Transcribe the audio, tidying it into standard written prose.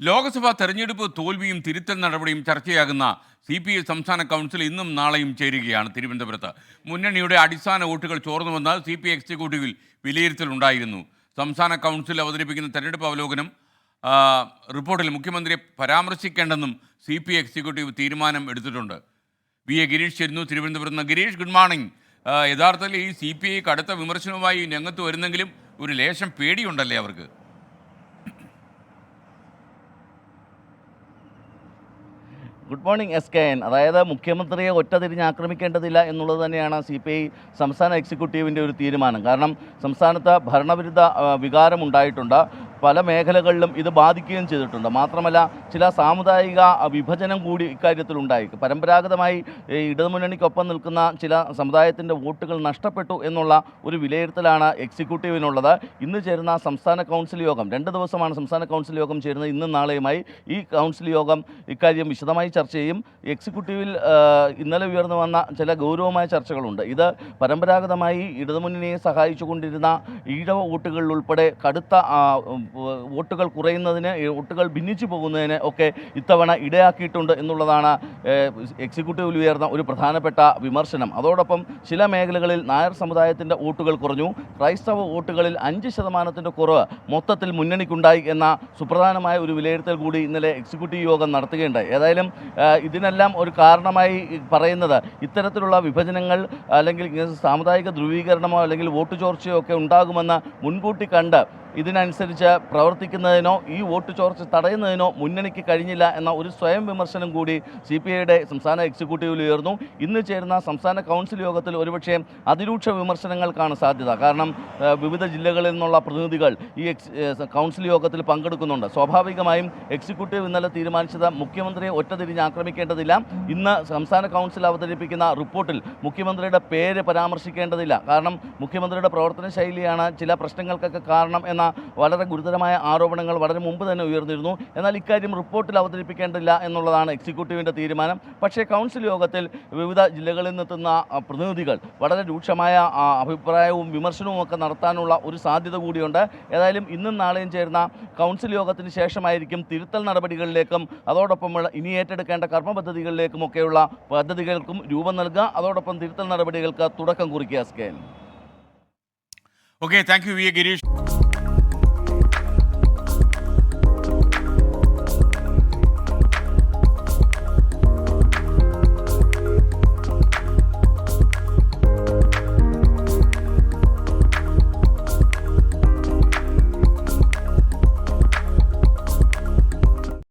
ലോക്സഭാ തെരഞ്ഞെടുപ്പ് തോൽവിയും തിരുത്തൽ നടപടിയും ചർച്ചയാകുന്ന CPI സംസ്ഥാന കൗൺസിൽ ഇന്നും നാളെയും ചേരുകയാണ് തിരുവനന്തപുരത്ത്. മുന്നണിയുടെ അടിസ്ഥാന വോട്ടുകൾ ചോർന്നുവെന്ന് CPI എക്സിക്യൂട്ടീവിൽ വിലയിരുത്തലുണ്ടായിരുന്നു. സംസ്ഥാന കൗൺസിൽ അവതരിപ്പിക്കുന്ന തെരഞ്ഞെടുപ്പ് അവലോകനം റിപ്പോർട്ടിൽ മുഖ്യമന്ത്രിയെ പരാമർശിക്കേണ്ടെന്നും CPI എക്സിക്യൂട്ടീവ് തീരുമാനം എടുത്തിട്ടുണ്ട്. VA ഗിരീഷ് ചേരുന്നു തിരുവനന്തപുരത്ത് നിന്ന്. Girish, good morning. യഥാർത്ഥത്തിൽ ഈ CPI കടുത്ത വിമർശനവുമായി രംഗത്ത് വരുന്നെങ്കിലും ഒരു ലേശം പേടിയുണ്ടല്ലേ അവർക്ക്? Good morning SKN. അതായത് മുഖ്യമന്ത്രിയെ ഒറ്റതിരിഞ്ഞ് ആക്രമിക്കേണ്ടതില്ല എന്നുള്ളത് തന്നെയാണ് CPI സംസ്ഥാന എക്സിക്യൂട്ടീവിൻ്റെ ഒരു തീരുമാനം. കാരണം സംസ്ഥാനത്ത് ഭരണവിരുദ്ധ വികാരമുണ്ടായിട്ടുണ്ട്, പല മേഖലകളിലും ഇത് ബാധിക്കുകയും ചെയ്തിട്ടുണ്ട്. മാത്രമല്ല ചില സാമുദായിക വിഭജനം കൂടി ഇക്കാര്യത്തിലുണ്ടായി. പരമ്പരാഗതമായി ഇടതുമുന്നണിക്കൊപ്പം നിൽക്കുന്ന ചില സമുദായത്തിൻ്റെ വോട്ടുകൾ നഷ്ടപ്പെട്ടു എന്നുള്ള ഒരു വിലയിരുത്തലാണ് എക്സിക്യൂട്ടീവിനുള്ളത്. ഇന്ന് ചേരുന്ന സംസ്ഥാന കൗൺസിൽ യോഗം, 2 ദിവസമാണ് സംസ്ഥാന കൗൺസിൽ യോഗം ചേരുന്നത്. ഇന്നും നാളെയുമായി ഈ കൗൺസിൽ യോഗം ഇക്കാര്യം വിശദമായി ചർച്ച ചെയ്യും. എക്സിക്യൂട്ടീവിൽ ഇന്നലെ ഉയർന്നു വന്ന ചില ഗൗരവമായ ചർച്ചകളുണ്ട്. ഇത് പരമ്പരാഗതമായി ഇടതുമുന്നണിയെ സഹായിച്ചുകൊണ്ടിരുന്ന ഈഴവ വോട്ടുകളിൽ ഉൾപ്പെടെ കടുത്ത വോട്ടുകൾ കുറയുന്നതിന്, വോട്ടുകൾ ഭിന്നിച്ചു പോകുന്നതിന് ഒക്കെ ഇത്തവണ ഇടയാക്കിയിട്ടുണ്ട് എന്നുള്ളതാണ് എക്സിക്യൂട്ടീവിൽ ഉയർന്ന ഒരു പ്രധാനപ്പെട്ട വിമർശനം. അതോടൊപ്പം ചില മേഖലകളിൽ നായർ സമുദായത്തിൻ്റെ വോട്ടുകൾ കുറഞ്ഞു. ക്രൈസ്തവ വോട്ടുകളിൽ 5% കുറവ് മൊത്തത്തിൽ മുന്നണിക്കുണ്ടായി എന്ന സുപ്രധാനമായ ഒരു വിലയിരുത്തൽ കൂടി ഇന്നലെ എക്സിക്യൂട്ടീവ് യോഗം നടത്തുകയുണ്ടായി. ഏതായാലും ഇതിനെല്ലാം ഒരു കാരണമായി പറയുന്നത് ഇത്തരത്തിലുള്ള വിഭജനങ്ങൾ അല്ലെങ്കിൽ സാമുദായിക ധ്രുവീകരണമോ അല്ലെങ്കിൽ വോട്ട് ചോർച്ചയോ ഒക്കെ ഉണ്ടാകുമെന്ന് മുൻകൂട്ടി കണ്ട് ഇതിനനുസരിച്ച് പ്രവർത്തിക്കുന്നതിനോ ഈ വോട്ട് ചോർച്ച തടയുന്നതിനോ മുന്നണിക്ക് കഴിഞ്ഞില്ല എന്ന ഒരു സ്വയം വിമർശനം കൂടി CPIയുടെ സംസ്ഥാന എക്സിക്യൂട്ടീവിൽ ഉയർന്നു. ഇന്ന് ചേരുന്ന സംസ്ഥാന കൗൺസിൽ യോഗത്തിൽ ഒരുപക്ഷെ അതിരൂക്ഷ വിമർശനങ്ങൾക്കാണ് സാധ്യത. കാരണം വിവിധ ജില്ലകളിൽ നിന്നുള്ള പ്രതിനിധികൾ ഈ കൗൺസിൽ യോഗത്തിൽ പങ്കെടുക്കുന്നുണ്ട്. സ്വാഭാവികമായും എക്സിക്യൂട്ടീവ് ഇന്നലെ തീരുമാനിച്ചത് മുഖ്യമന്ത്രിയെ ഒറ്റതിരിഞ്ഞ് ആക്രമിക്കേണ്ടതില്ല. ഇന്ന് സംസ്ഥാന കൗൺസിൽ അവതരിപ്പിക്കുന്ന റിപ്പോർട്ടിൽ മുഖ്യമന്ത്രിയുടെ പേര് പരാമർശിക്കേണ്ടതില്ല. കാരണം മുഖ്യമന്ത്രിയുടെ പ്രവർത്തന ശൈലിയാണ് ചില പ്രശ്നങ്ങൾക്കൊക്കെ കാരണം എന്ന വളരെ ഗുരുതരമായ ആരോപണങ്ങൾ വളരെ മുമ്പ് തന്നെ ഉയർന്നിരുന്നു. എന്നാൽ ഇക്കാര്യം റിപ്പോർട്ടിൽ അവതരിപ്പിക്കേണ്ടില്ല എന്നുള്ളതാണ് എക്സിക്യൂട്ടീവിൻ്റെ തീരുമാനം. പക്ഷേ കൗൺസിൽ യോഗത്തിൽ വിവിധ ജില്ലകളിൽ നിന്നെത്തുന്ന പ്രതിനിധികൾ വളരെ രൂക്ഷമായ അഭിപ്രായവും വിമർശനവും ഒക്കെ നടത്താനുള്ള ഒരു സാധ്യത കൂടിയുണ്ട്. ഏതായാലും ഇന്നും നാളെയും ചേരുന്ന കൗൺസിൽ യോഗത്തിന് ശേഷമായിരിക്കും തിരുത്തൽ നടപടികളിലേക്കും അതോടൊപ്പം ഇനി ഏറ്റെടുക്കേണ്ട കർമ്മപദ്ധതികളിലേക്കുമൊക്കെയുള്ള പദ്ധതികൾക്കും രൂപം നൽകുക, അതോടൊപ്പം തിരുത്തൽ നടപടികൾക്ക് തുടക്കം കുറിക്കുക. Okay, thank you VA Girish.